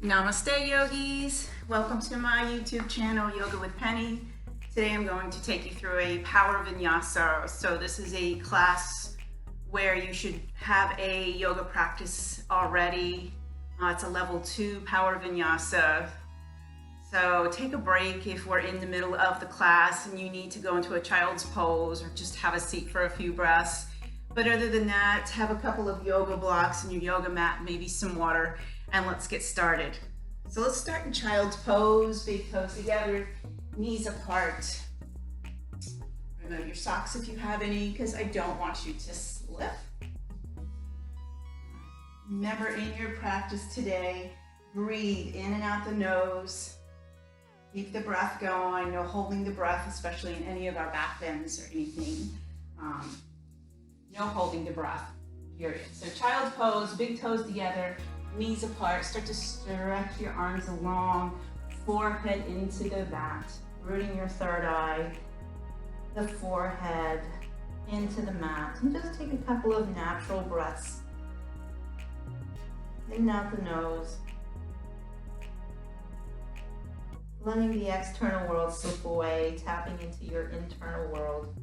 Namaste yogis, welcome to my YouTube channel Yoga with Penny. Today I'm going to take you through a Power Vinyasa. So this is a class where you should have a yoga practice already. It's a level 2 Power Vinyasa. So take a break if we're in the middle of the class and you need to go into a child's pose or just have a seat for a few breaths. But other than that, have a couple of yoga blocks and your yoga mat, maybe some water, and let's get started. So let's start in child's pose, big toes together, knees apart. Remove your socks if you have any, because I don't want you to slip. Remember, in your practice today, breathe in and out the nose. Keep the breath going, no holding the breath, especially in any of our back bends or anything. No holding the breath, period. So child's pose, big toes together, knees apart. Start to stretch your arms along, forehead into the mat, rooting your third eye, the forehead into the mat. And just take a couple of natural breaths. In and out the nose. Letting the external world slip away, tapping into your internal world.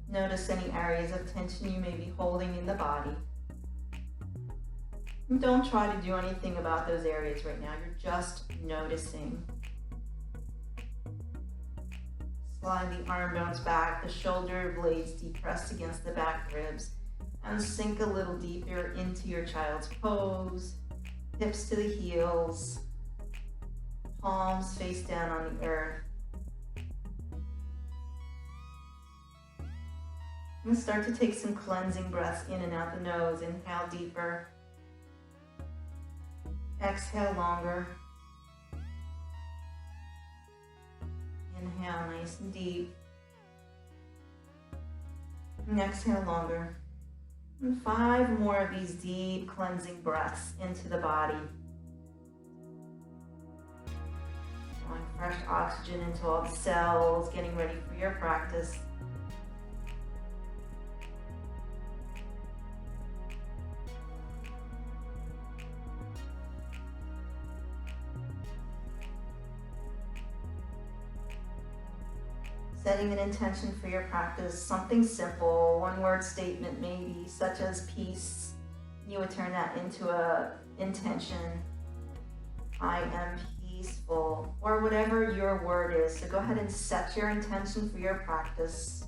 Notice any areas of tension you may be holding in the body. And don't try to do anything about those areas right now. You're just noticing. Slide the arm bones back, the shoulder blades depressed against the back ribs, and sink a little deeper into your child's pose. Hips to the heels, palms face down on the earth. And start to take some cleansing breaths in and out the nose. Inhale deeper. Exhale longer. Inhale nice and deep. And exhale longer. And 5 more of these deep cleansing breaths into the body. Drawing fresh oxygen into all the cells, getting ready for your practice. Setting an intention for your practice, something simple, one-word statement maybe, such as peace. You would turn that into a intention. I am peaceful, or whatever your word is. So go ahead and set your intention for your practice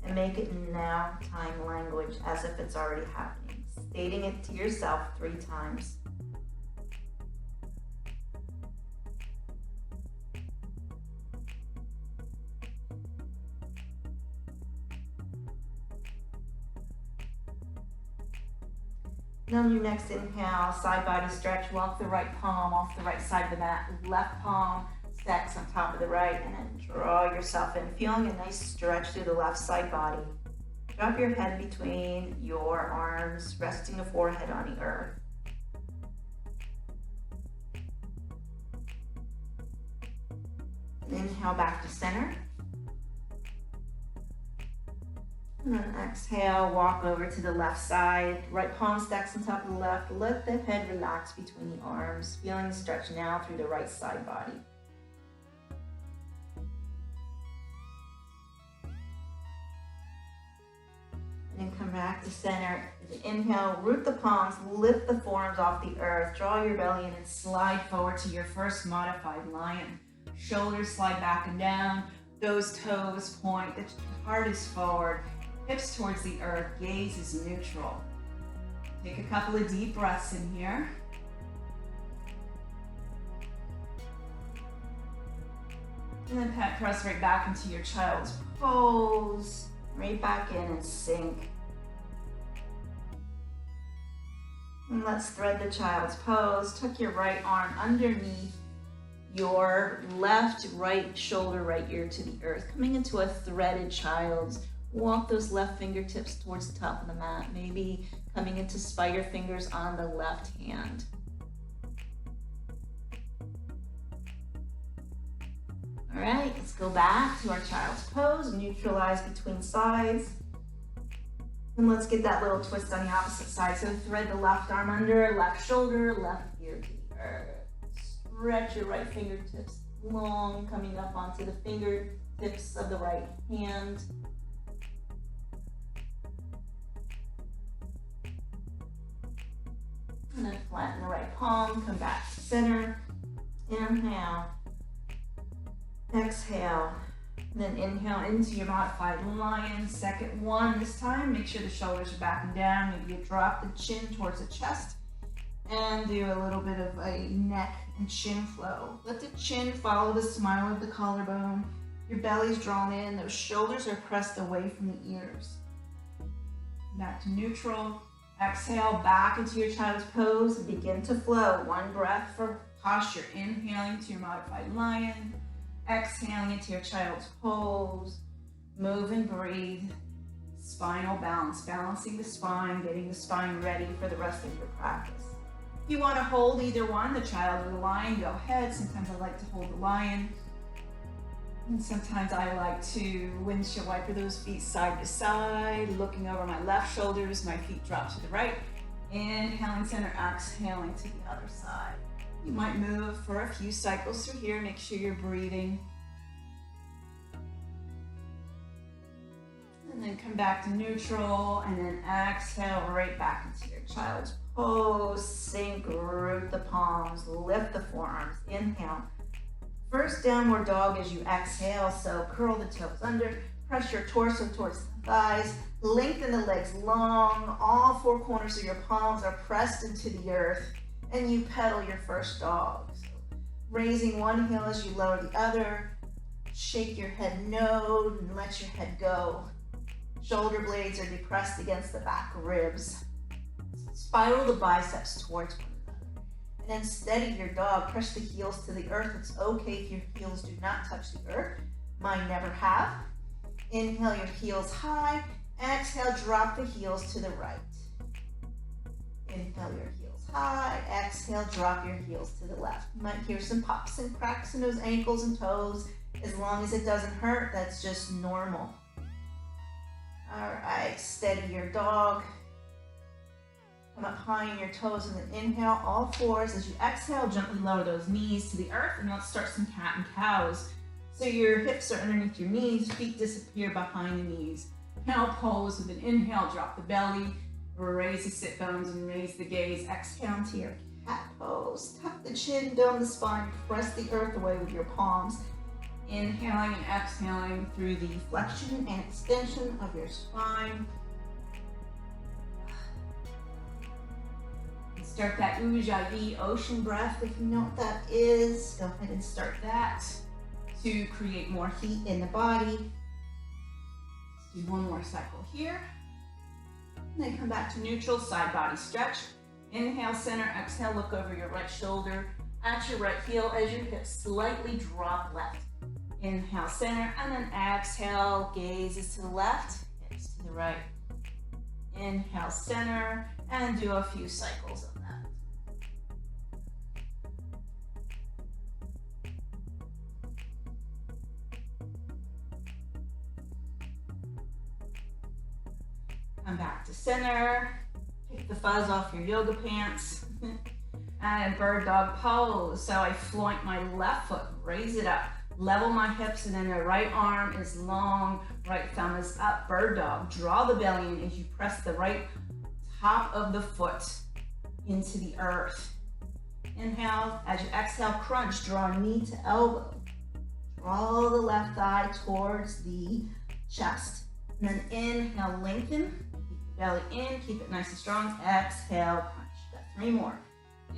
and make it now time language as if it's already happening. Stating it to yourself 3 times. And on your next inhale, side body stretch, walk the right palm off the right side of the mat, left palm stacks on top of the right, and then draw yourself in, feeling a nice stretch through the left side body. Drop your head between your arms, resting the forehead on the earth. And inhale back to center. And then exhale, walk over to the left side. Right palm stacks on top of the left. Let the head relax between the arms. Feeling the stretch now through the right side body. And then come back to center. Inhale, root the palms, lift the forearms off the earth. Draw your belly in and slide forward to your first modified lion. Shoulders slide back and down. Those toes point. The heart is forward. Hips towards the earth, gaze is neutral. Take a couple of deep breaths in here. And then press right back into your child's pose. Right back in and sink. And let's thread the child's pose. Tuck your right arm underneath your left, right shoulder, right ear to the earth. Coming into a threaded child's. Walk those left fingertips towards the top of the mat, maybe coming into spider fingers on the left hand. All right, let's go back to our child's pose, neutralize between sides. And let's get that little twist on the opposite side. So thread the left arm under, left shoulder, left ear to the earth. Stretch your right fingertips long, coming up onto the fingertips of the right hand. And then flatten the right palm, come back to center. Inhale. Exhale. Then inhale into your modified lion. Second one this time. Make sure the shoulders are back and down. Maybe you drop the chin towards the chest. And do a little bit of a neck and chin flow. Let the chin follow the smile of the collarbone. Your belly's drawn in. Those shoulders are pressed away from the ears. Back to neutral. Exhale back into your child's pose. Begin to flow. One breath for posture. Inhaling to your modified lion. Exhaling into your child's pose. Move and breathe. Spinal balance. Balancing the spine. Getting the spine ready for the rest of your practice. If you want to hold either one, the child or the lion, go ahead. Sometimes I like to hold the lion. And sometimes I like to windshield wiper those feet side to side, looking over my left shoulders, my feet drop to the right. Inhaling center, exhaling to the other side. You might move for a few cycles through here. Make sure you're breathing. And then come back to neutral, and then exhale right back into your child's pose. Sink, root the palms, lift the forearms. Inhale. First downward dog as you exhale, so curl the toes under, press your torso towards the thighs, lengthen the legs long, all four corners of your palms are pressed into the earth, and you pedal your first dog. So raising one heel as you lower the other, shake your head node and let your head go. Shoulder blades are depressed against the back ribs. Spiral the biceps towards one another. And then steady your dog. Press the heels to the earth. It's okay if your heels do not touch the earth. Mine never have. Inhale your heels high. Exhale, drop the heels to the right. Inhale your heels high. Exhale, drop your heels to the left. You might hear some pops and cracks in those ankles and toes. As long as it doesn't hurt, that's just normal. All right, steady your dog. Come up high in your toes and then inhale all fours. As you exhale, gently lower those knees to the earth, and let's start some cat and cows. So your hips are underneath your knees, feet disappear behind the knees. Cow pose with an inhale, drop the belly, raise the sit bones and raise the gaze. Exhale into your cat pose. Tuck the chin down the spine, press the earth away with your palms. Inhaling and exhaling through the flexion and extension of your spine. And start that Ujjayi ocean breath. If you know what that is, go ahead and start that to create more heat in the body. Let's do one more cycle here. And then come back to neutral, side body stretch. Inhale, center, exhale, look over your right shoulder at your right heel as your hips slightly drop left. Inhale, center, and then exhale, gazes to the left, hips to the right. Inhale, center, and do a few cycles of that. Come back to center, take the fuzz off your yoga pants, and bird dog pose. So I floint my left foot, raise it up. Level my hips, and then the right arm is long, right thumb is up. Bird dog. Draw the belly in as you press the right top of the foot into the earth. Inhale. As you exhale, crunch. Draw knee to elbow. Draw the left thigh towards the chest. And then inhale, lengthen. Keep the belly in. Keep it nice and strong. Exhale, crunch. Got 3 more.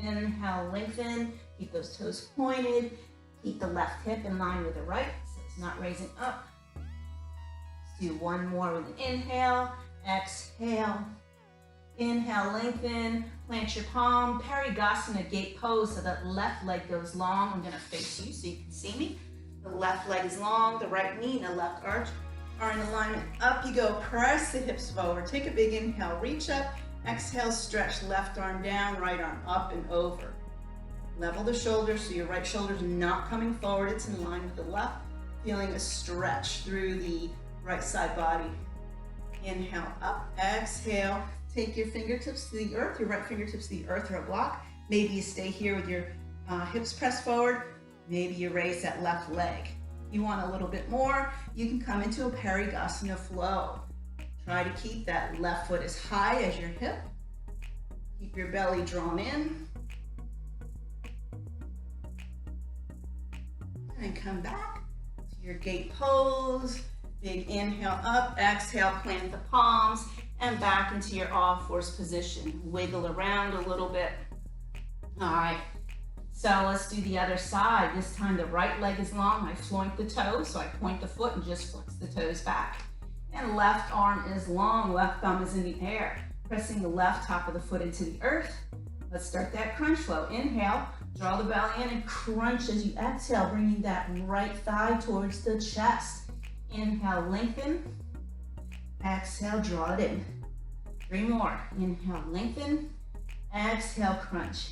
Inhale, lengthen. Keep those toes pointed. Keep the left hip in line with the right, so it's not raising up. Let's do one more with an inhale, exhale. Inhale, lengthen, plant your palm, Parigasana gate pose, so that left leg goes long. I'm gonna face you so you can see me. The left leg is long, the right knee and the left arch are in alignment. Up you go, press the hips forward. Take a big inhale, reach up, exhale, stretch left arm down, right arm up and over. Level the shoulders so your right shoulder's not coming forward, it's in line with the left. Feeling a stretch through the right side body. Inhale up, exhale. Take your fingertips to the earth, your right fingertips to the earth or a block. Maybe you stay here with your hips pressed forward. Maybe you raise that left leg. If you want a little bit more, you can come into a Parigasana flow. Try to keep that left foot as high as your hip. Keep your belly drawn in. And come back to your gate pose. Big inhale up, exhale, plant the palms, and back into your all-fours position. Wiggle around a little bit. All right, so let's do the other side. This time the right leg is long. I floint the toes, so I point the foot and just flex the toes back. And left arm is long, left thumb is in the air. Pressing the left top of the foot into the earth. Let's start that crunch flow. Inhale, draw the belly in and crunch as you exhale, bringing that right thigh towards the chest. Inhale, lengthen. Exhale, draw it in. 3 more. Inhale, lengthen. Exhale, crunch.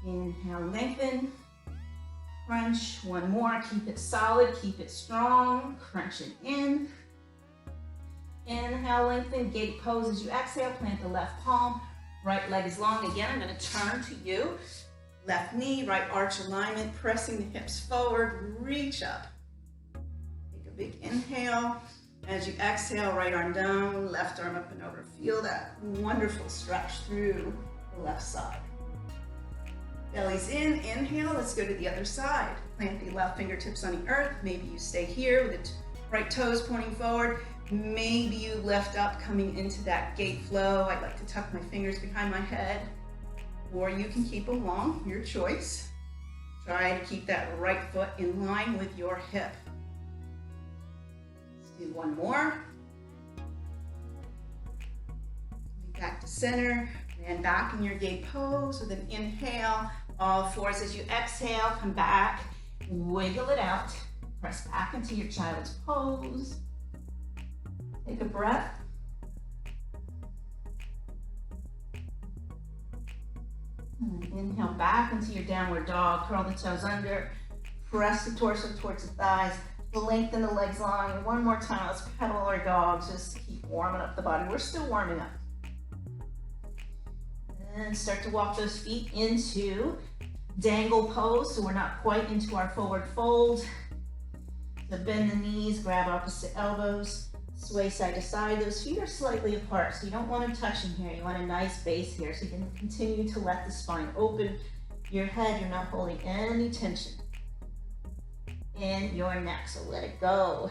Inhale, lengthen. Crunch. 1 more. Keep it solid. Keep it strong. Crunch it in. Inhale, lengthen. Gate pose as you exhale. Plant the left palm. Right leg is long. Again, I'm going to turn to you. Left knee, right arch alignment. Pressing the hips forward. Reach up. Take a big inhale. As you exhale, right arm down, left arm up and over. Feel that wonderful stretch through the left side. Belly's in, inhale, let's go to the other side. Plant the left fingertips on the earth. Maybe you stay here with the right toes pointing forward. Maybe you lift up coming into that gate flow. I like to tuck my fingers behind my head, or you can keep them long, your choice. Try to keep that right foot in line with your hip. Do 1 more. Back to center, and back in your gate pose with an inhale. All fours as you exhale, come back, wiggle it out. Press back into your child's pose. Take a breath. And inhale back into your downward dog. Curl the toes under. Press the torso towards the thighs. Lengthen the legs long. 1 more time, let's pedal our dogs. Just keep warming up the body. We're still warming up. And start to walk those feet into dangle pose, so we're not quite into our forward fold. So bend the knees, grab opposite elbows, sway side to side. Those feet are slightly apart, so you don't want them touching here. You want a nice base here, so you can continue to let the spine open. Your head, you're not holding any tension in your neck, so let it go.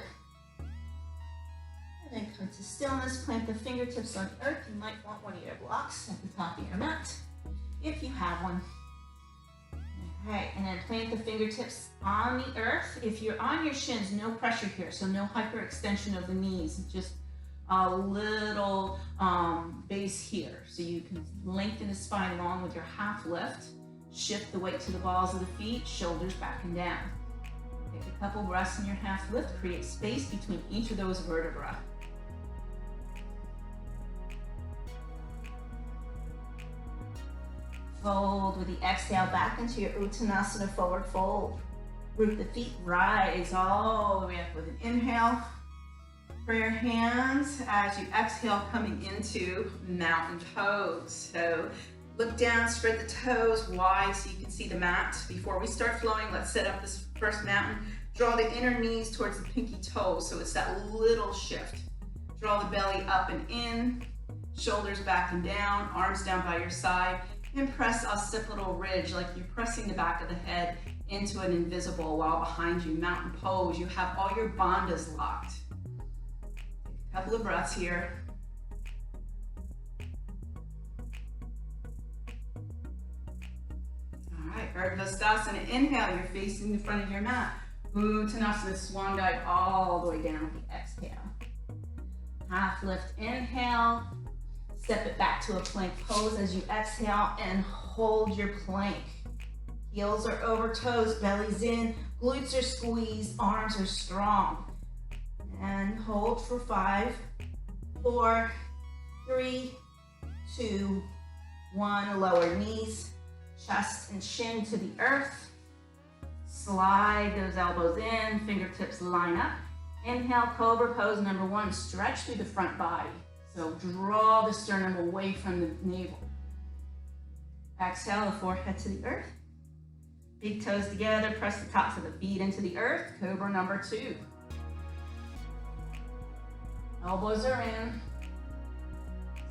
And then come to stillness, plant the fingertips on the earth. You might want one of your blocks at the top of your mat, if you have one. All right, and then plant the fingertips on the earth. If you're on your shins, no pressure here, so no hyperextension of the knees, just a little base here. So you can lengthen the spine along with your half lift, shift the weight to the balls of the feet, shoulders back and down. Take a couple breaths in your half lift, create space between each of those vertebrae. Fold with the exhale back into your Uttanasana forward fold. Root the feet, rise all the way up with an inhale. Prayer hands as you exhale, coming into mountain pose. So look down, spread the toes wide so you can see the mat. Before we start flowing, let's set up this first mountain. Draw the inner knees towards the pinky toes, so it's that little shift. Draw the belly up and in, shoulders back and down, arms down by your side, and press occipital ridge like you're pressing the back of the head into an invisible wall behind you. Mountain pose, you have all your bandhas locked. Take a couple of breaths here. All right, Urdhva inhale, you're facing the front of your mat. Uttanasana, swan dive all the way down with the exhale. Half lift, inhale. Step it back to a plank pose as you exhale and hold your plank. Heels are over toes, belly's in, glutes are squeezed, arms are strong. And hold for 5, 4, 3, 2, 1. Lower knees, chest and shin to the earth. Slide those elbows in, fingertips line up. Inhale, Cobra Pose number 1. Stretch through the front body. So draw the sternum away from the navel. Exhale, the forehead to the earth. Big toes together, press the tops of the feet into the earth. Cobra number 2. Elbows are in.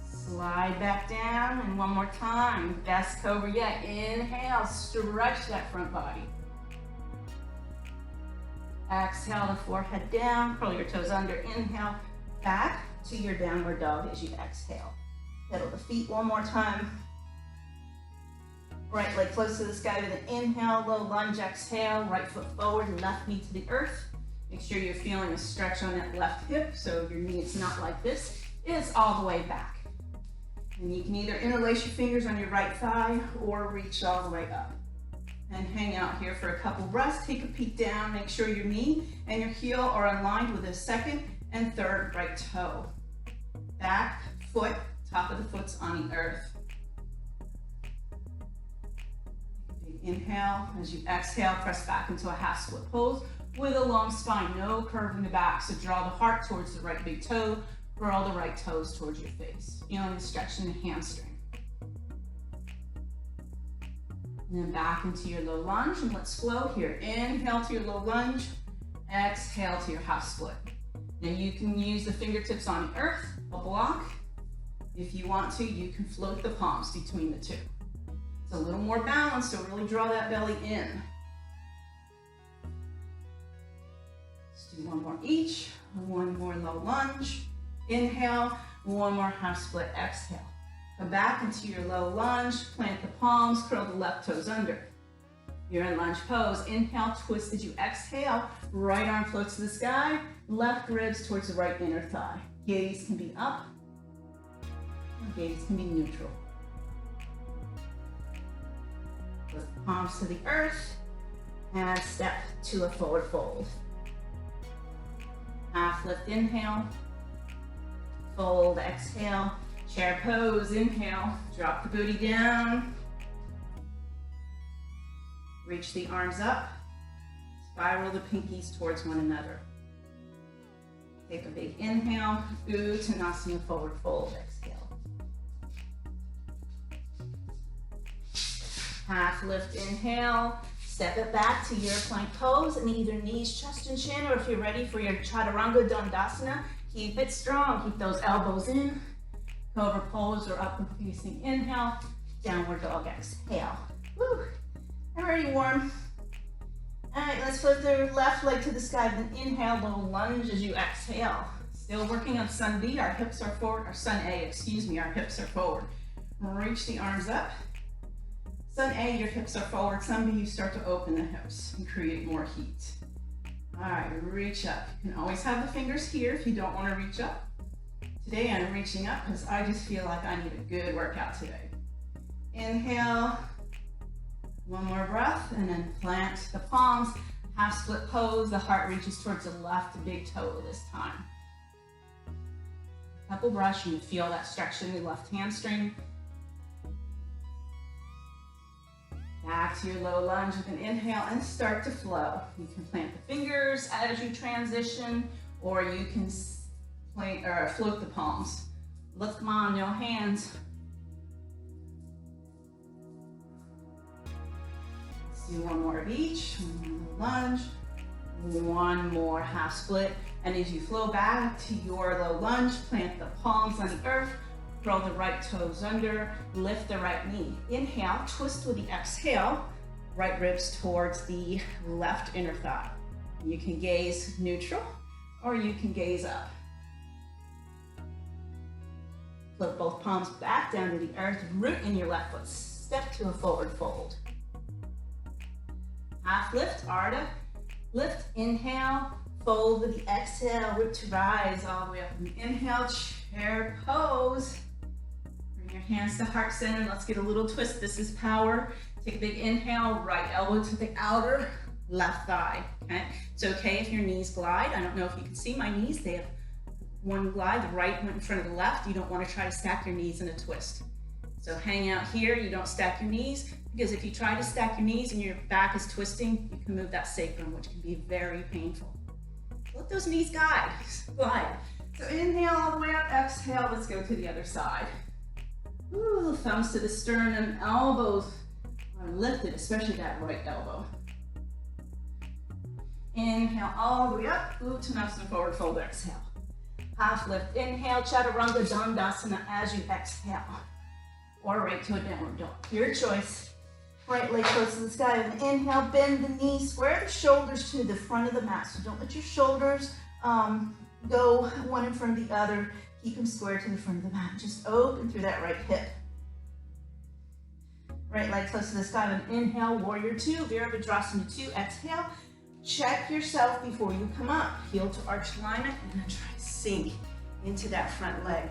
Slide back down, and one more time. Best cobra yet. Inhale, stretch that front body. Exhale, the forehead down, curl your toes under. Inhale, back to your downward dog as you exhale. Pedal the feet one more time. Right leg close to the sky with an inhale, low lunge, exhale, right foot forward, left knee to the earth. Make sure you're feeling a stretch on that left hip so your knee is not like this, it's all the way back. And you can either interlace your fingers on your right thigh or reach all the way up. And hang out here for a couple breaths. Take a peek down, make sure your knee and your heel are aligned with the second and third right toe. Back foot, top of the foot's on the earth. Inhale, as you exhale, press back into a half split pose with a long spine, no curve in the back. So draw the heart towards the right big toe, curl the right toes towards your face. Feeling the stretch in the hamstring. And then back into your low lunge, and let's flow here. Inhale to your low lunge, exhale to your half split. Now you can use the fingertips on the earth, a block. If you want to, you can float the palms between the two. It's a little more balanced, so really draw that belly in. Let's do one more each. One more low lunge. Inhale, one more half split, exhale. Come back into your low lunge, plant the palms, curl the left toes under. You're in lunge pose. Inhale, twist as you exhale. Right arm floats to the sky, left ribs towards the right inner thigh. Gaze can be up, or gaze can be neutral. Lift the palms to the earth, and step to a forward fold. Half lift, inhale. Fold, exhale. Chair pose, inhale. Drop the booty down. Reach the arms up. Spiral the pinkies towards one another. Take a big inhale. Uttanasana, forward fold, exhale. Half lift, inhale. Step it back to your plank pose and either knees, chest, and chin, or if you're ready for your chaturanga dandasana, keep it strong. Keep those elbows in. Cobra pose or upward facing inhale. Downward dog exhale. Woo. Already warm. All right, let's flip the left leg to the sky. Then inhale, low lunge as you exhale. Still working on sun B. Our hips are forward, or sun A, excuse me. Our hips are forward. Reach the arms up. Sun A, your hips are forward. Sun B, you start to open the hips and create more heat. All right, reach up. You can always have the fingers here if you don't want to reach up. Today I'm reaching up because I just feel like I need a good workout today. Inhale, one more breath, and then plant the palms, half split pose. The heart reaches towards the left big toe this time. Couple breaths, you can feel that stretch in the left hamstring. Back to your low lunge with an inhale and start to flow. You can plant the fingers as you transition, or you can float the palms. Lift them on, no hands. Let's do one more of each. One more lunge, one more half split. And as you flow back to your low lunge, plant the palms on the earth. Curl the right toes under, lift the right knee. Inhale, twist with the exhale, right ribs towards the left inner thigh. You can gaze neutral, or you can gaze up. Flip both palms back down to the earth, root in your left foot, step to a forward fold. Half lift, Ardha. Lift, inhale, fold with the exhale, root to rise all the way up. Inhale, chair pose. Bring your hands to heart center. Let's get a little twist. This is power. Take a big inhale, right elbow to the outer left thigh. Okay? It's okay if your knees glide. I don't know if you can see my knees. They have one glide, the right went in front of the left. You don't want to try to stack your knees in a twist. So hang out here, you don't stack your knees, because if you try to stack your knees and your back is twisting, you can move that sacrum, which can be very painful. Let those knees glide. So inhale all the way up, exhale, let's go to the other side. Ooh, thumbs to the sternum, elbows are lifted, especially that right elbow. Inhale all the way up, Uttanasana, forward fold, exhale. Half lift, inhale, Chaturanga Dandasana as you exhale. Or right to a downward dog, your choice. Right leg close to the sky, and inhale, bend the knees, square the shoulders to the front of the mat. So don't let your shoulders go one in front of the other. Keep them square to the front of the mat. Just open through that right hip. Right leg close to the sky, and inhale, warrior two, Virabhadrasana 2, exhale. Check yourself before you come up. Heel to arch alignment, and then try to sink into that front leg,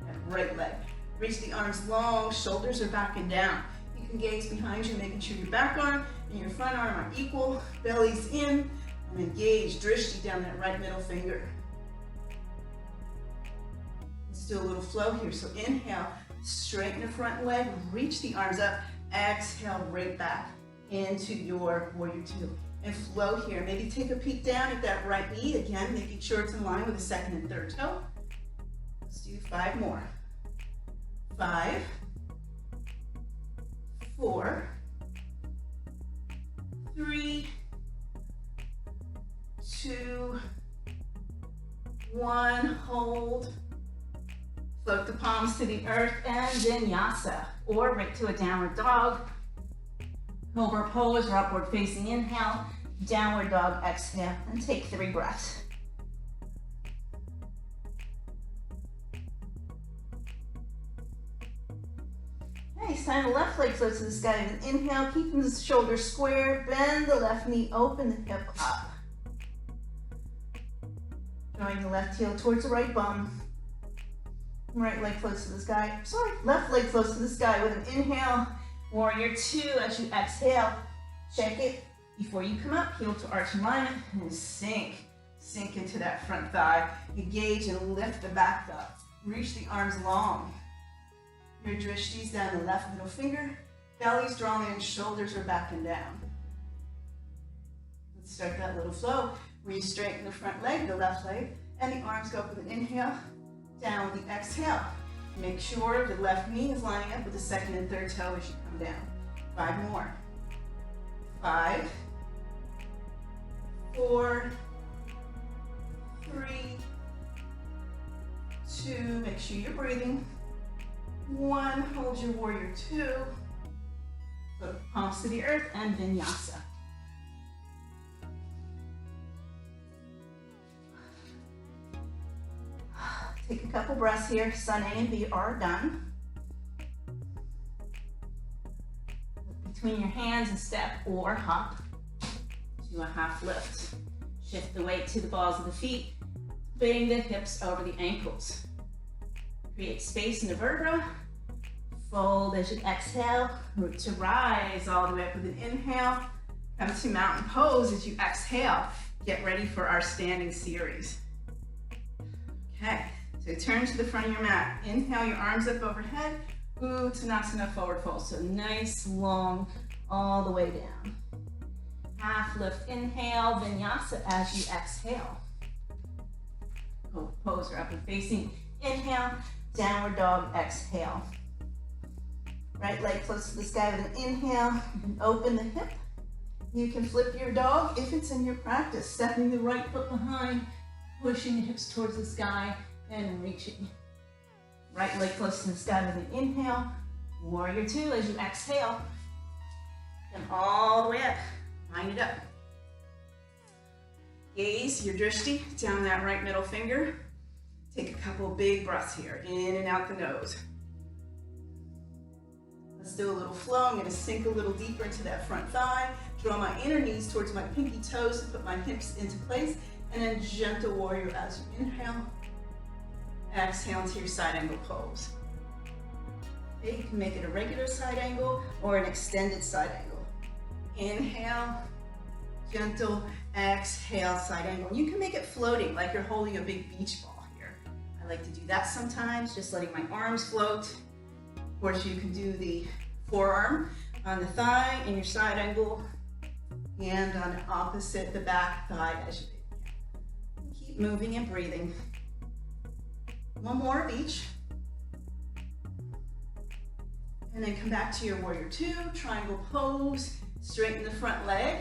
that right leg. Reach the arms long, shoulders are back and down. You can gaze behind you, making sure your back arm and your front arm are equal. Belly's in, and engage, drishti down that right middle finger. Let's do a little flow here. So inhale, straighten the front leg, reach the arms up. Exhale, right back into your warrior two. And flow here. Maybe take a peek down at that right knee. Again, making sure it's in line with the second and third toe. Let's do 5 more. 5, 4, 3, 2, 1. Hold. Float the palms to the earth and vinyasa, or right to a downward dog. Cobra pose or upward facing inhale, downward dog exhale, and take 3 breaths. Okay, sign the left leg close to the sky. And inhale, keeping the shoulders square, bend the left knee, open the hip up. Drawing the left heel towards the right bum. Right leg close to the sky. Sorry, left leg close to the sky with an inhale. Warrior two as you exhale. Check it before you come up. Heel to arch alignment and sink. Sink into that front thigh. Engage and lift the back up. Reach the arms long. Your drishti's down the left middle finger. Belly's drawn in, shoulders are back and down. Let's start that little flow where you straighten the front leg, the left leg, and the arms go up with an inhale, down with the exhale. Make sure the left knee is lining up with the second and third toe as you come down. 5 more. 5, 4, 3, 2, make sure you're breathing. 1, hold your warrior two. Put palms to the earth and vinyasa. Take a couple breaths here. Sun A and B are done. Between your hands and step or hop to a half lift. Shift the weight to the balls of the feet. Bring the hips over the ankles. Create space in the vertebra. Fold as you exhale. Root to rise all the way up with an inhale. Come to mountain pose as you exhale. Get ready for our standing series. Okay. So turn to the front of your mat. Inhale your arms up overhead. Uttanasana, forward fold. So nice, long, all the way down. Half lift, inhale, vinyasa as you exhale. Pose or upward facing. Inhale, downward dog, exhale. Right leg close to the sky with an inhale and open the hip. You can flip your dog if it's in your practice. Stepping the right foot behind, pushing the hips towards the sky, and reaching. Right leg close to the sky with an inhale. Warrior two as you exhale. And all the way up. Line it up. Gaze your drishti down that right middle finger. Take a couple big breaths here. In and out the nose. Let's do a little flow. I'm going to sink a little deeper into that front thigh. Draw my inner knees towards my pinky toes to put my hips into place. And then gentle warrior as you inhale. Exhale into your side angle pose. Okay, you can make it a regular side angle or an extended side angle. Inhale, gentle, exhale, side angle. You can make it floating like you're holding a big beach ball here. I like to do that sometimes, just letting my arms float. Of course, you can do the forearm on the thigh in your side angle and on the opposite, the back thigh as you Keep moving and breathing. One more of each. And then come back to your warrior two, triangle pose, straighten the front leg.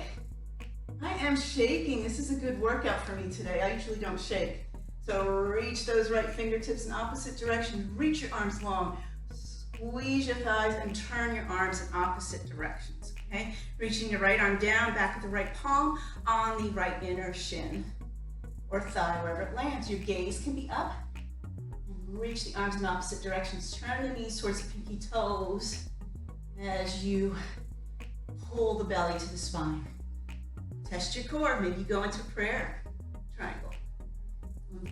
I am shaking. This is a good workout for me today. I usually don't shake. So reach those right fingertips in opposite directions. Reach your arms long. Squeeze your thighs and turn your arms in opposite directions, okay? Reaching your right arm down, back of the right palm on the right inner shin or thigh, wherever it lands. Your gaze can be up. And reach the arms in opposite directions. Turn the knees towards the pinky toes as you pull the belly to the spine. Test your core. Maybe you go into prayer. Triangle.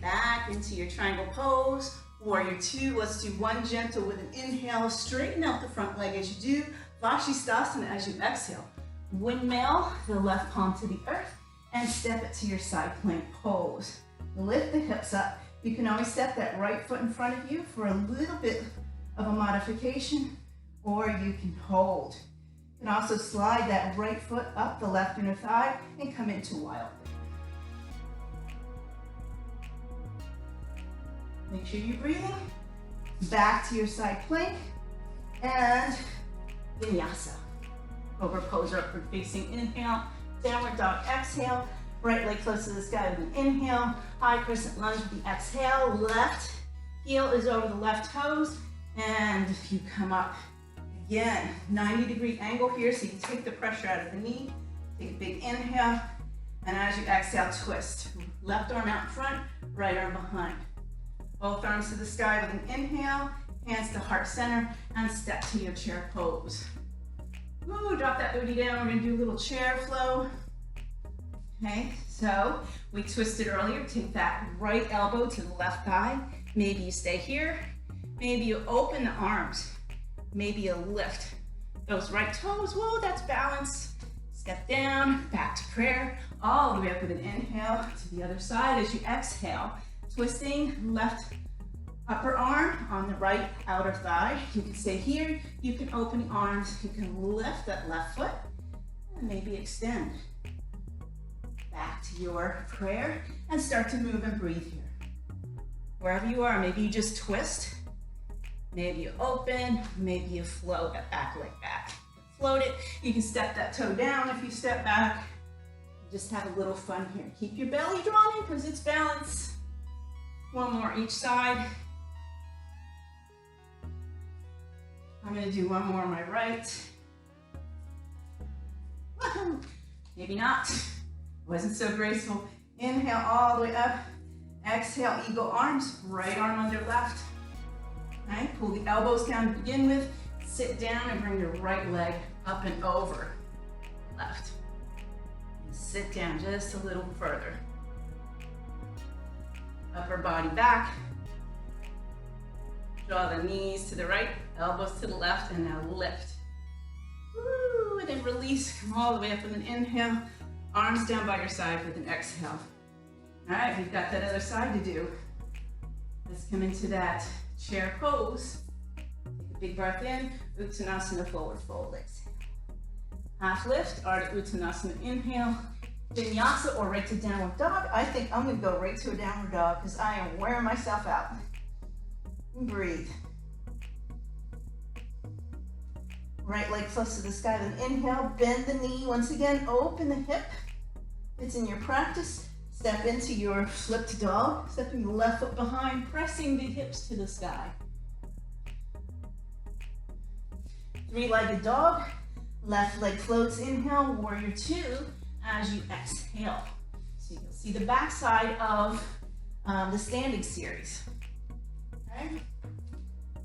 Back into your triangle pose. Warrior two. Let's do one gentle with an inhale. Straighten out the front leg as you do. Paschimottanasana as you exhale. Windmill the left palm to the earth and step it to your side plank pose. Lift the hips up. You can always step that right foot in front of you for a little bit of a modification, or you can hold. You can also slide that right foot up the left inner thigh and come into wild. Make sure you're breathing. Back to your side plank and vinyasa. Over pose or upward facing inhale, downward dog exhale, right leg close to the sky with an inhale, high crescent lunge with the exhale, left heel is over the left toes, and you come up. Again, 90-degree angle here, so you take the pressure out of the knee. Take a big inhale, and as you exhale, twist. Left arm out in front, right arm behind. Both arms to the sky with an inhale, hands to heart center, and step to your chair pose. Ooh, drop that booty down. We're gonna do a little chair flow. Okay, so we twisted earlier. Take that right elbow to the left thigh. Maybe you stay here. Maybe you open the arms. Maybe you lift those right toes. Whoa, that's balance. Step down, back to prayer. All the way up with an inhale to the other side as you exhale. Twisting left upper arm on the right outer thigh. You can stay here. You can open arms. You can lift that left foot and maybe extend. Back to your prayer and start to move and breathe here. Wherever you are, maybe you just twist. Maybe you open, maybe you float that back leg back. Float it. You can step that toe down if you step back. Just have a little fun here. Keep your belly drawn in because it's balance. One more each side. I'm going to do one more on my right. Maybe not. Wasn't so graceful. Inhale all the way up. Exhale, eagle arms. Right arm under left. Okay, pull the elbows down to begin with. Sit down and bring your right leg up and over left. And sit down just a little further. Upper body back. Draw the knees to the right, elbows to the left, and now lift. Woo, and then release. Come all the way up with an inhale. Arms down by your side with an exhale. All right, we've got that other side to do. Let's come into that chair pose. Take a big breath in, Uttanasana, forward fold, exhale. Half lift, Ardha Uttanasana, inhale. Vinyasa or right to downward dog. I think I'm gonna go right to a downward dog because I am wearing myself out. And breathe. Right leg close to the sky with an inhale, bend the knee. Once again, open the hip. It's in your practice. Step into your flipped dog, stepping the left foot behind, pressing the hips to the sky. Three-legged dog, left leg floats, inhale, warrior two, as you exhale. So you'll see the back side of the standing series. Okay?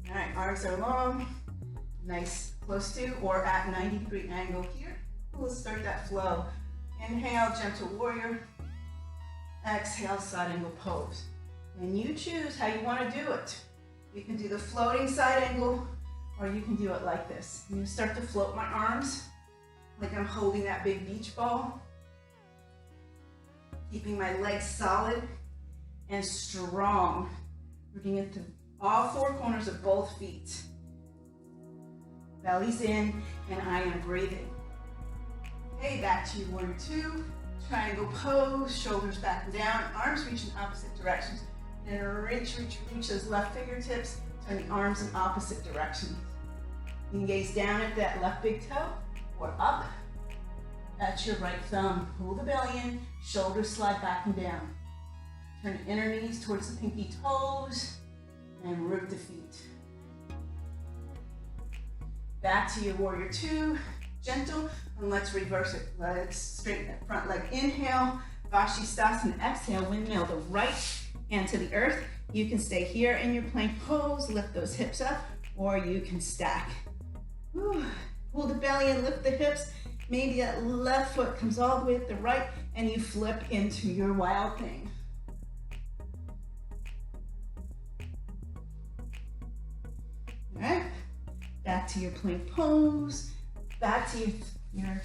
All right, arms are long, nice, close to or at 90-degree angle here. Let's start that flow. Inhale, gentle warrior. Exhale, side angle pose. And you choose how you want to do it. You can do the floating side angle, or you can do it like this. I'm going to start to float my arms like I'm holding that big beach ball. Keeping my legs solid and strong. Rooting into all four corners of both feet. Belly's in, and I am breathing. Okay, back to your warrior two. Triangle pose, shoulders back and down, arms reach in opposite directions. And reach those left fingertips, turn the arms in opposite directions. You can gaze down at that left big toe or up at your right thumb. Pull the belly in, shoulders slide back and down. Turn the inner knees towards the pinky toes and root the feet. Back to your warrior two, gentle, and let's reverse it. Let's straighten that front leg. Inhale, Paschimottanasana. Exhale, windmill the right hand to the earth. You can stay here in your plank pose, lift those hips up, or you can stack. Whew. Pull the belly and lift the hips. Maybe that left foot comes all the way to the right, and you flip into your wild thing. All right, back to your plank pose, back to your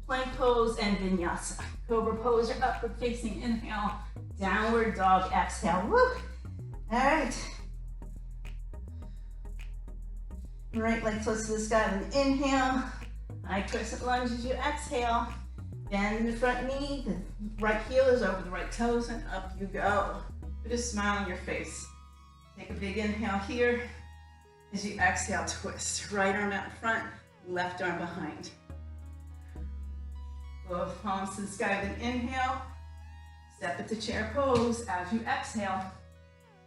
plank pose and vinyasa. Cobra pose or upward facing inhale, downward dog exhale. Woo! All right. Right leg close to the sky with an inhale. High crescent lunge as you exhale. Bend the front knee, the right heel is over the right toes, and up you go. Put a smile on your face. Take a big inhale here. As you exhale, twist. Right arm out in front, left arm behind. Both palms to the sky with an inhale. Step into chair pose as you exhale.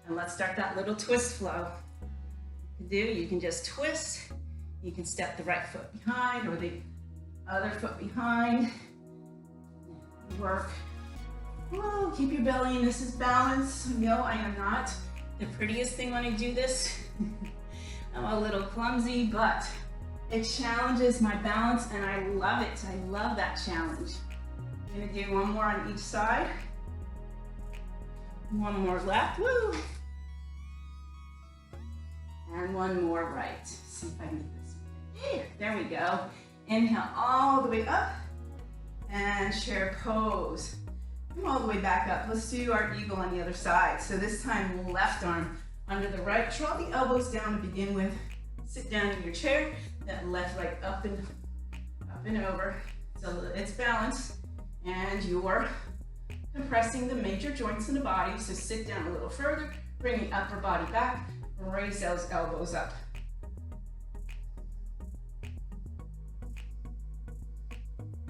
And let's start that little twist flow. You can just twist. You can step the right foot behind or the other foot behind. Work. Whoa, keep your belly in. This is balance. No, I am not the prettiest thing when I do this. I'm a little clumsy, but it challenges my balance and I love it. I love that challenge. I'm gonna do one more on each side. One more left, woo. And one more right. See if I can get this. There we go. Inhale all the way up and chair pose. Come all the way back up. Let's do our eagle on the other side. So this time, left arm under the right. Draw the elbows down to begin with. Sit down in your chair. That left leg up and over. So it's balanced. And you're compressing the major joints in the body. So sit down a little further. Bring the upper body back. Raise those elbows up.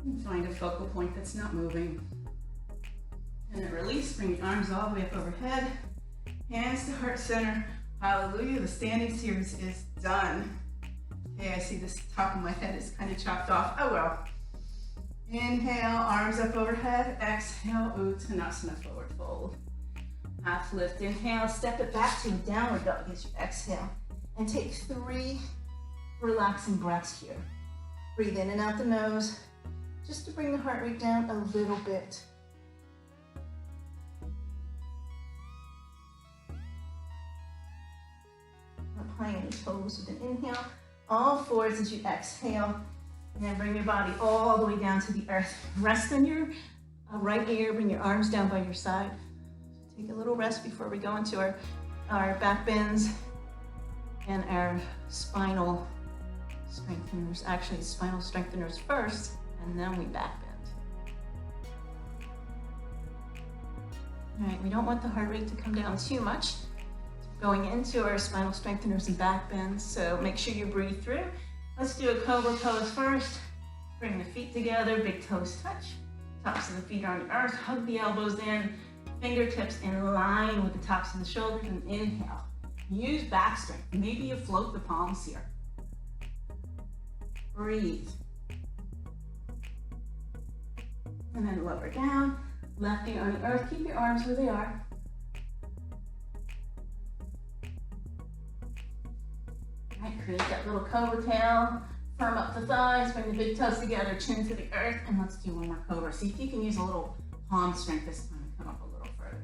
And find a focal point that's not moving. And then release, bring the arms all the way up overhead. Hands to heart center. Hallelujah, the standing series is done. Okay, I see this top of my head is kind of chopped off. Oh well. Inhale, arms up overhead. Exhale, Uttanasana, forward fold. Half lift, inhale, step it back to a downward dog as you exhale. And take 3 relaxing breaths here. Breathe in and out the nose, just to bring the heart rate down a little bit. Applying any toes with an inhale. All fours as you exhale. And then bring your body all the way down to the earth. Rest on your right ear, bring your arms down by your side. Take a little rest before we go into our back bends and our spinal strengtheners. Actually, spinal strengtheners first, and then we back bend. All right, we don't want the heart rate to come down too much. Going into our spinal strengtheners and back bends, so make sure you breathe through. Let's do a cobra pose first. Bring the feet together, big toes touch. Tops of the feet are on the earth, hug the elbows in. Fingertips in line with the tops of the shoulders, and inhale. Use back strength. Maybe you float the palms here. Breathe. And then lower down. Left ear on the earth. Keep your arms where they are. All right, create that little cobra tail. Firm up the thighs. Bring the big toes together. Chin to the earth. And let's do one more cobra. See if you can use a little palm strength this time. Come up a little further.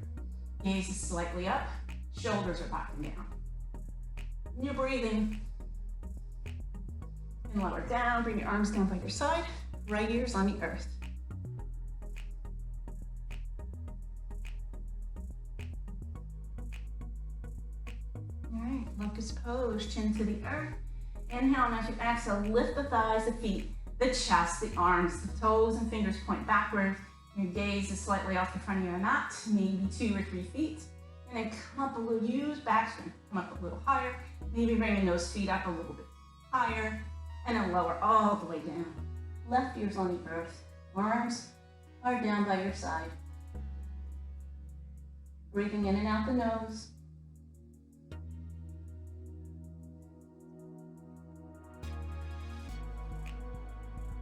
Gaze is slightly up. Shoulders are back and down. And you're breathing. And lower down. Bring your arms down by your side. Right ear's on the earth. All right, locust pose, chin to the earth. Inhale, and as you exhale, lift the thighs, the feet, the chest, the arms, the toes and fingers point backwards. Your gaze is slightly off the front of your mat, maybe 2 or 3 feet. And then come up a little, use back strength. Come up a little higher. Maybe bringing those feet up a little bit higher. And then lower all the way down. Left ear's on the earth. Arms are down by your side. Breathing in and out the nose.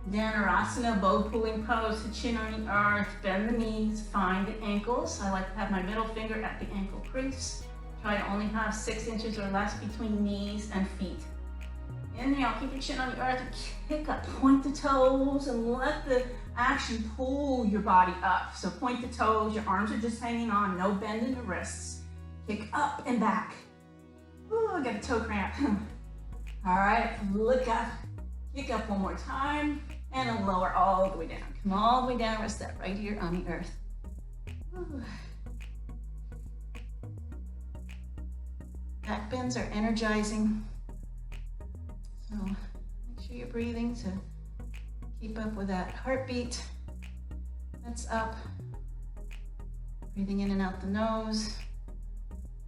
Dhanurasana, bow pulling pose, the chin on the earth, bend the knees, find the ankles. I like to have my middle finger at the ankle crease. Try to only have 6 inches or less between knees and feet. Inhale, keep your chin on the earth, kick up, point the toes, and let the action pull your body up. So point the toes, your arms are just hanging on, no bend in the wrists. Kick up and back. Ooh, I got a toe cramp. All right, look up, kick up one more time, and then lower all the way down. Come all the way down, rest that right here on the earth. Ooh. Back bends are energizing. So make sure you're breathing to keep up with that heartbeat. That's up. Breathing in and out the nose.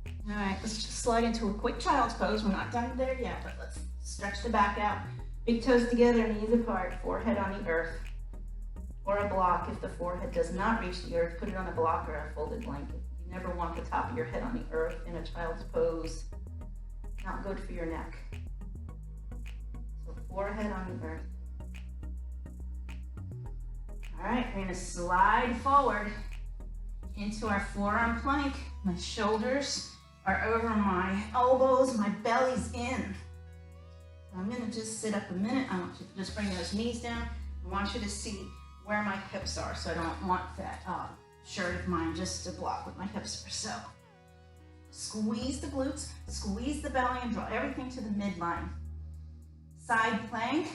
All right, let's just slide into a quick child's pose. We're not done there yet, but let's stretch the back out. Big toes together, knees apart, forehead on the earth. Or a block if the forehead does not reach the earth, put it on a block or a folded blanket. You never want the top of your head on the earth in a child's pose. Not good for your neck. So forehead on the earth. All right, we're gonna slide forward into our forearm plank. My shoulders are over my elbows, my belly's in. So I'm gonna just sit up a minute. I want you to just bring those knees down. I want you to see where my hips are. So I don't want that shirt of mine just to block what my hips are. So squeeze the glutes, squeeze the belly, and draw everything to the midline. Side plank.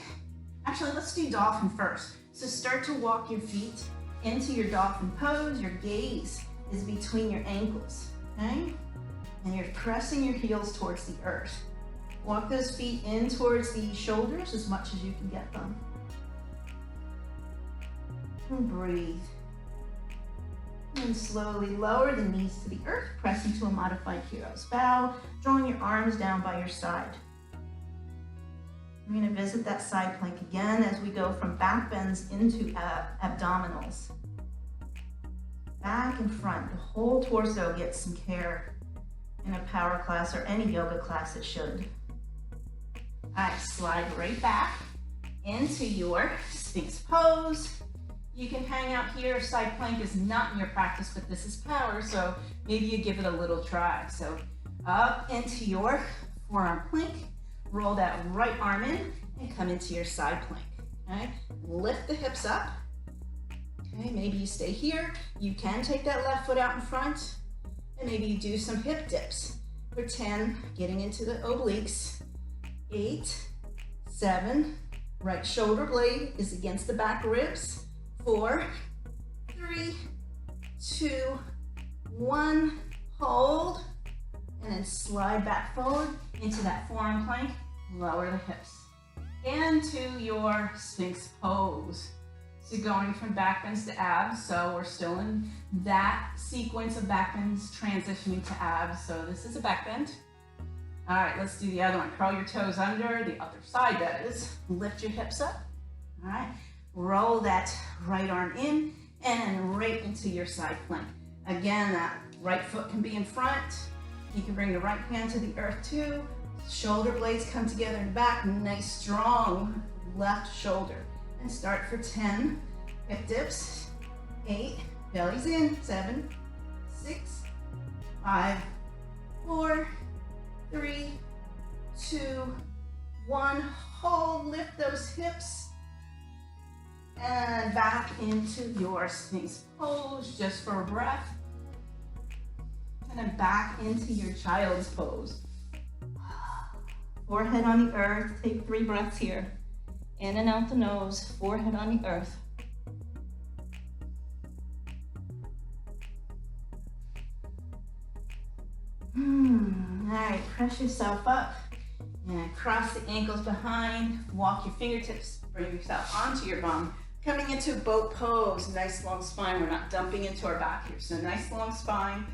Actually, let's do dolphin first. So start to walk your feet into your dolphin pose. Your gaze is between your ankles, okay? And you're pressing your heels towards the earth. Walk those feet in towards the shoulders as much as you can get them. And breathe. And slowly lower the knees to the earth, press into a modified hero's bow, drawing your arms down by your side. We're going to visit that side plank again as we go from back bends into abdominals. Back and front, the whole torso gets some care in a power class or any yoga class it should. All right, slide right back into your Sphinx pose. You can hang out here. Side plank is not in your practice, but this is power, so maybe you give it a little try. So up into your forearm plank, roll that right arm in and come into your side plank, okay? Lift the hips up, okay? Maybe you stay here. You can take that left foot out in front, and maybe you do some hip dips. For 10, getting into the obliques. 8, 7, right shoulder blade is against the back ribs. 4, 3, 2, 1, hold, and then slide back forward into that forearm plank, lower the hips, and to your Sphinx pose. So going from back bends to abs, so we're still in that sequence of back bends transitioning to abs, so this is a back bend. All right, let's do the other one. Curl your toes under, the other side that is. Lift your hips up, all right? Roll that right arm in and right into your side plank. Again, that right foot can be in front. You can bring the right hand to the earth too. Shoulder blades come together in the back. Nice, strong left shoulder. And start for 10. Hip dips. 8, belly's in. 7, 6, 5, 4, 3, 2, 1. Hold, lift those hips. And back into your Sphinx pose, just for a breath. And then back into your child's pose. Forehead on the earth, take 3 breaths here. In and out the nose, forehead on the earth. All right, press yourself up and cross the ankles behind. Walk your fingertips, bring yourself onto your bum. Coming into boat pose, nice long spine. We're not dumping into our back here. So nice long spine.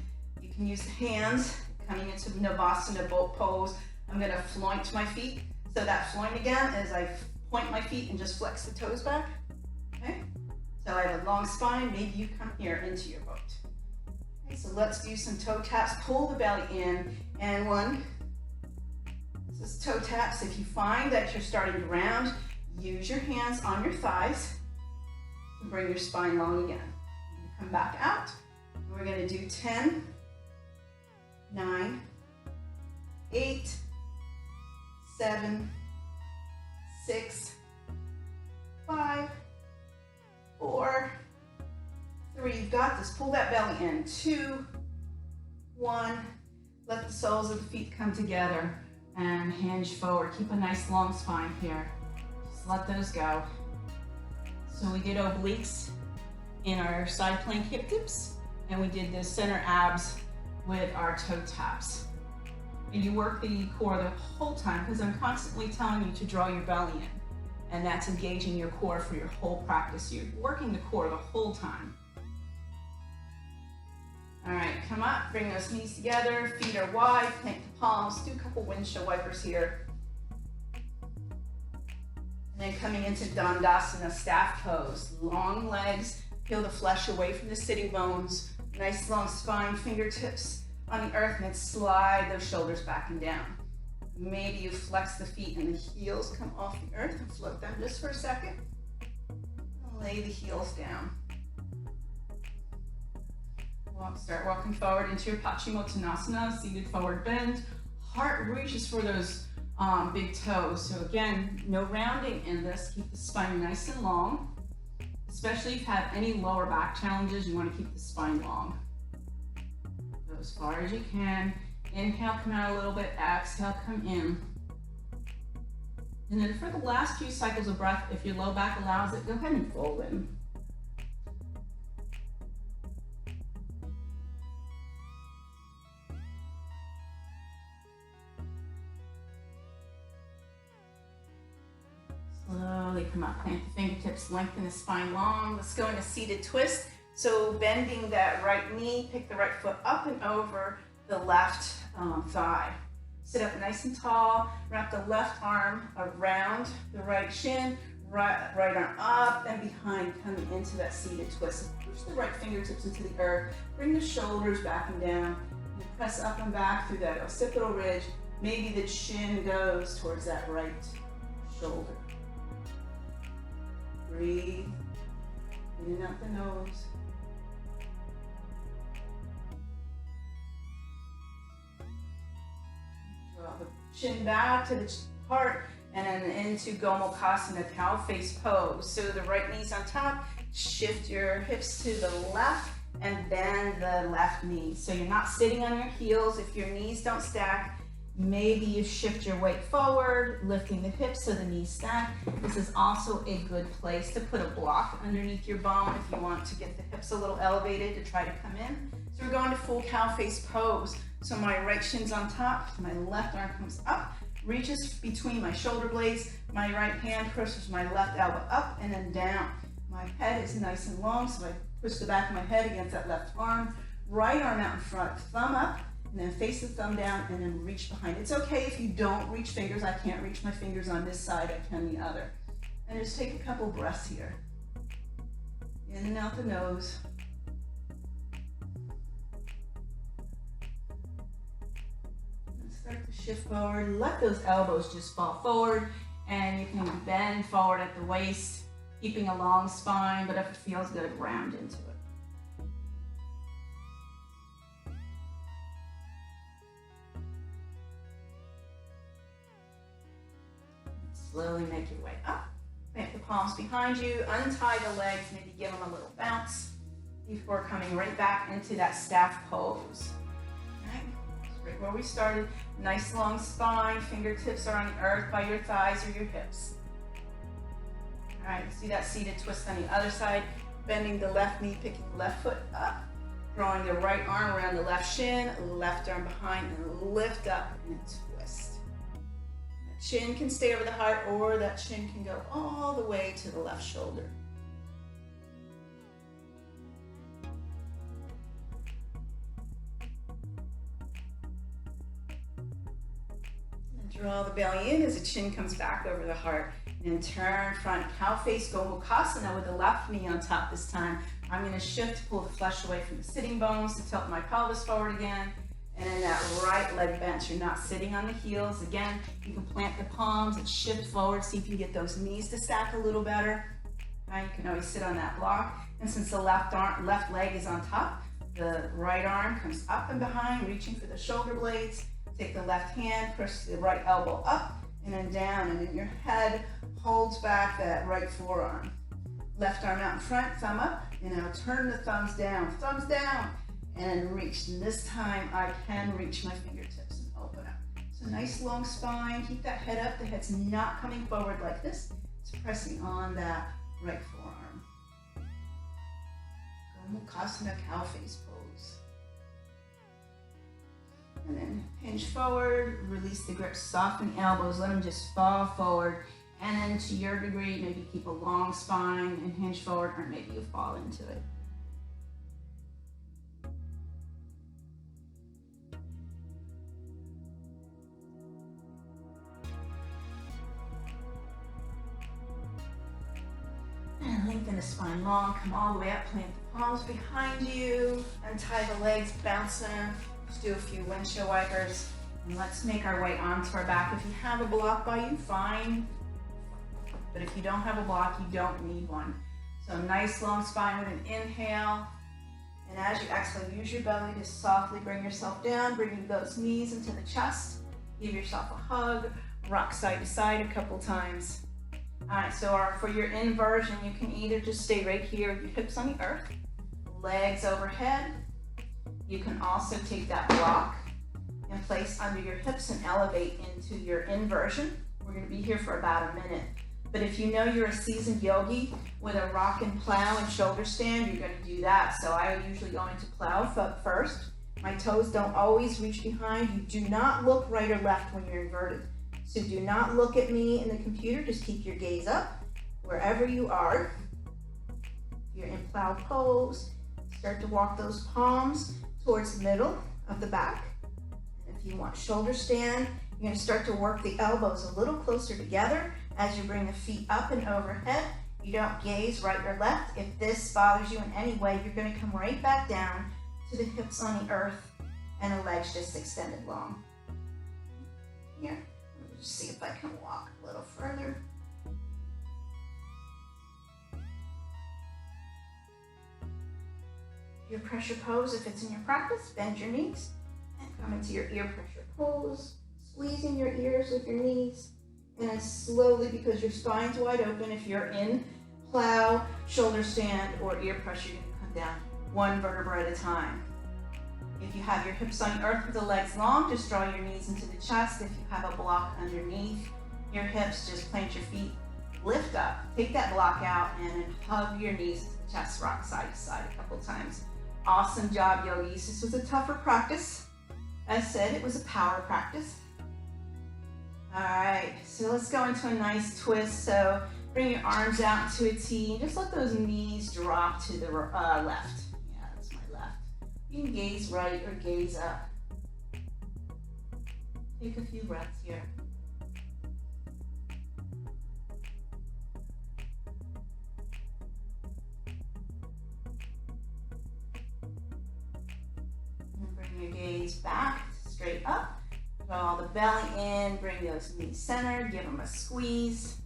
You can use the hands. Coming into Navasana boat pose, I'm gonna floint my feet. So that floint again is I point my feet and just flex the toes back. Okay? So I have a long spine. Maybe you come here into your boat. Okay, so let's do some toe taps. Pull the belly in, and one. This is toe taps. If you find that you're starting to round, use your hands on your thighs to bring your spine long again. Come back out. We're gonna do 10, 9, 8, 7, 6, 5, 4, 3. You've got this. Pull that belly in. 2, 1. Let the soles of the feet come together and hinge forward. Keep a nice long spine here. Just let those go. So we did obliques in our side plank hip dips, and we did the center abs with our toe taps. And you work the core the whole time, because I'm constantly telling you to draw your belly in, and that's engaging your core for your whole practice. You're working the core the whole time. All right, come up, bring those knees together, feet are wide, plant the palms, do a couple windshield wipers here. And then coming into Dandasana, staff pose, long legs, peel the flesh away from the sitting bones, nice long spine, fingertips on the earth, and then slide those shoulders back and down. Maybe you flex the feet and the heels come off the earth and float them just for a second. Lay the heels down. Start walking forward into your Paschimottanasana, seated forward bend. Heart reaches for those big toes. So again, no rounding in this. Keep the spine nice and long. Especially if you have any lower back challenges, you want to keep the spine long. Go as far as you can. Inhale, come out a little bit. Exhale, come in. And then for the last few cycles of breath, if your low back allows it, go ahead and fold in. Slowly come up, plant the fingertips, lengthen the spine long. Let's go into seated twist. So bending that right knee, pick the right foot up and over the left thigh. Sit up nice and tall, wrap the left arm around the right shin, right arm up and behind, coming into that seated twist. Push the right fingertips into the earth, bring the shoulders back and down, and press up and back through that occipital ridge. Maybe the chin goes towards that right shoulder. Breathe in and out the nose. Draw the chin back to the heart and then into Gomukhasana, cow face pose. So the right knee's on top, shift your hips to the left and bend the left knee. So you're not sitting on your heels. If your knees don't stack, maybe you shift your weight forward, lifting the hips so the knees stack. This is also a good place to put a block underneath your bone if you want to get the hips a little elevated to try to come in. So we're going to full cow face pose. So my right shin's on top, my left arm comes up, reaches between my shoulder blades, my right hand pushes my left elbow up and then down. My head is nice and long, so I push the back of my head against that left arm, right arm out in front, thumb up, and then face the thumb down and then reach behind. It's okay if you don't reach fingers. I can't reach my fingers on this side, I can the other. And just take a couple breaths here. In and out the nose. And start to shift forward. Let those elbows just fall forward, and you can bend forward at the waist, keeping a long spine, but if it feels good, round into it. Slowly make your way up. Plant the palms behind you, untie the legs, maybe give them a little bounce before coming right back into that staff pose. Okay? Right where we started. Nice long spine, fingertips are on the earth by your thighs or your hips. All right, let's do that seated twist on the other side. Bending the left knee, picking the left foot up, drawing the right arm around the left shin, left arm behind, and lift up and twist. Chin can stay over the heart, or that chin can go all the way to the left shoulder. Draw the belly in as the chin comes back over the heart. And turn front cow face, Gomukhasana with the left knee on top this time. I'm going to shift, pull the flesh away from the sitting bones to tilt my pelvis forward again. And then that right leg bent. You're not sitting on the heels. Again, you can plant the palms and shift forward. See if you can get those knees to stack a little better. Now you can always sit on that block. And since the left leg is on top, the right arm comes up and behind, reaching for the shoulder blades. Take the left hand, push the right elbow up and then down. And then your head holds back that right forearm. Left arm out in front, thumb up. And now turn the thumbs down, and reach. And this time I can reach my fingertips and open up. So nice long spine, keep that head up. The head's not coming forward like this. It's pressing on that right forearm. Gomukhasana, cow face pose. And then hinge forward, release the grip, soften the elbows, let them just fall forward. And then to your degree, maybe keep a long spine and hinge forward, or maybe you fall into it. And lengthen the spine long, come all the way up, plant the palms behind you, untie the legs, bounce them. Just do a few windshield wipers. And let's make our way onto our back. If you have a block by you, fine. But if you don't have a block, you don't need one. So nice long spine with an inhale. And as you exhale, use your belly to softly bring yourself down, bringing those knees into the chest. Give yourself a hug, rock side to side a couple times. All right, so for your inversion, you can either just stay right here with your hips on the earth, legs overhead. You can also take that block and place under your hips and elevate into your inversion. We're going to be here for about a minute. But if you know you're a seasoned yogi with a rock and plow and shoulder stand, you're going to do that. So I usually go into plow foot first. My toes don't always reach behind. You do not look right or left when you're inverted. So do not look at me in the computer. Just keep your gaze up wherever you are. You're in plow pose. Start to walk those palms towards the middle of the back. And if you want shoulder stand, you're going to start to work the elbows a little closer together as you bring the feet up and overhead. You don't gaze right or left. If this bothers you in any way, you're going to come right back down to the hips on the earth and the legs just extended long. Here, let me just see if I can walk a little further. Your pressure pose, if it's in your practice, bend your knees and come into your ear pressure pose, squeezing your ears with your knees. And then slowly, because your spine's wide open, if you're in plow, shoulder stand, or ear pressure, you can come down one vertebra at a time. If you have your hips on the earth with the legs long, just draw your knees into the chest. If you have a block underneath your hips, just plant your feet, lift up, take that block out, and then hug your knees to the chest, rock side to side a couple times. Awesome job, yogis. This was a tougher practice. As said, it was a power practice. All right, so let's go into a nice twist. So bring your arms out into a T. Just let those knees drop to the left. Yeah, that's my left. You can gaze right or gaze up. Take a few breaths here. And bring your gaze back, straight up. Draw the belly in, bring those knees centered, give them a squeeze.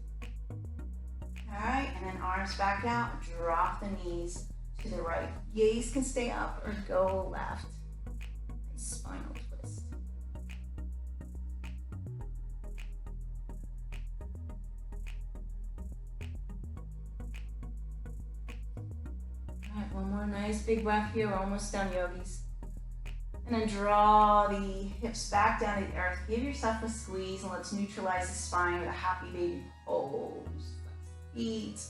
All right, and then arms back out, drop the knees to the right. Gaze can stay up or go left. Nice spinal twist. All right, one more nice big breath here. We're almost done, yogis. And then draw the hips back down to the earth. Give yourself a squeeze and let's neutralize the spine with a happy baby pose. Feet.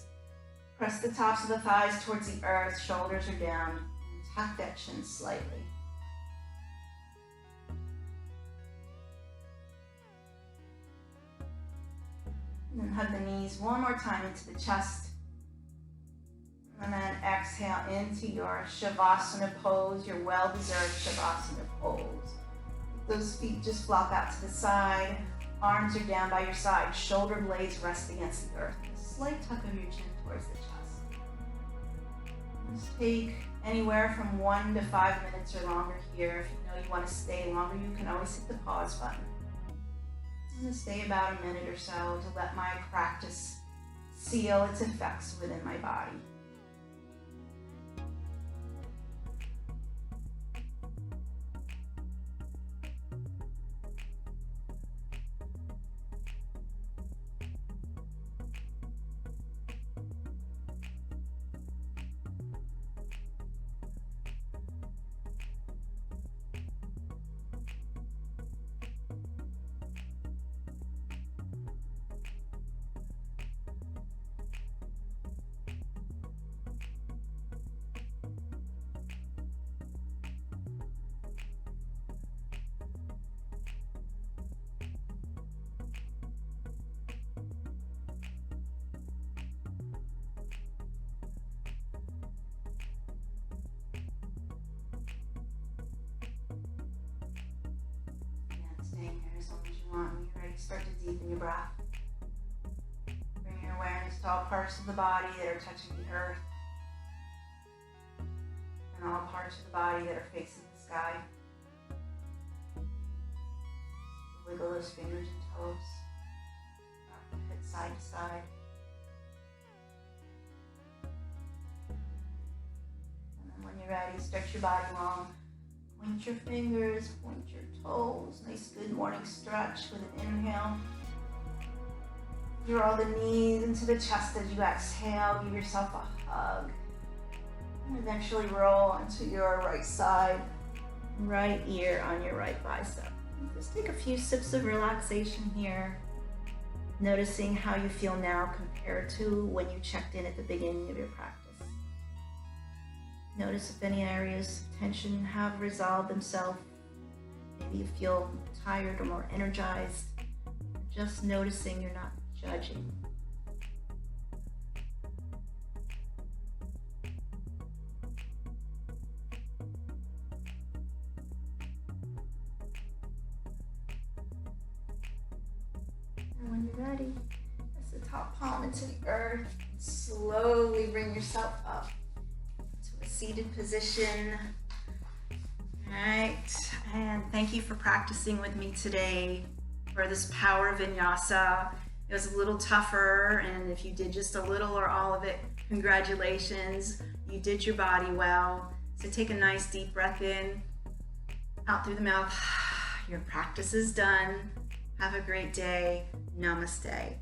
Press the tops of the thighs towards the earth. Shoulders are down. And tuck that chin slightly. And then hug the knees one more time into the chest. And then exhale into your Shavasana pose, your well-deserved Shavasana pose. Those feet just flop out to the side. Arms are down by your side. Shoulder blades rest against the earth. A slight tuck of your chin towards the chest. Just take anywhere from 1 to 5 minutes or longer here. If you know you want to stay longer, you can always hit the pause button. I'm going to stay about a minute or so to let my practice seal its effects within my body. When you're ready, start to deepen your breath. Bring your awareness to all parts of the body that are touching the earth, and all parts of the body that are facing the sky. Wiggle those fingers and toes. Rock the head side to side. And then when you're ready, stretch your body long. Point your fingers, point your toes. Nice good morning stretch with an inhale. Draw the knees into the chest as you exhale. Give yourself a hug. And eventually roll onto your right side, right ear on your right bicep. Just take a few sips of relaxation here. Noticing how you feel now compared to when you checked in at the beginning of your practice. Notice if any areas of tension have resolved themselves. Maybe you feel tired or more energized. Just noticing, you're not judging. And when you're ready, press the top palm into the earth and slowly bring yourself up. Seated position. All right, and thank you for practicing with me today for this Power Vinyasa. It was a little tougher, and if you did just a little or all of it, congratulations. You did your body well. So take a nice deep breath in, out through the mouth. Your practice is done. Have a great day. Namaste.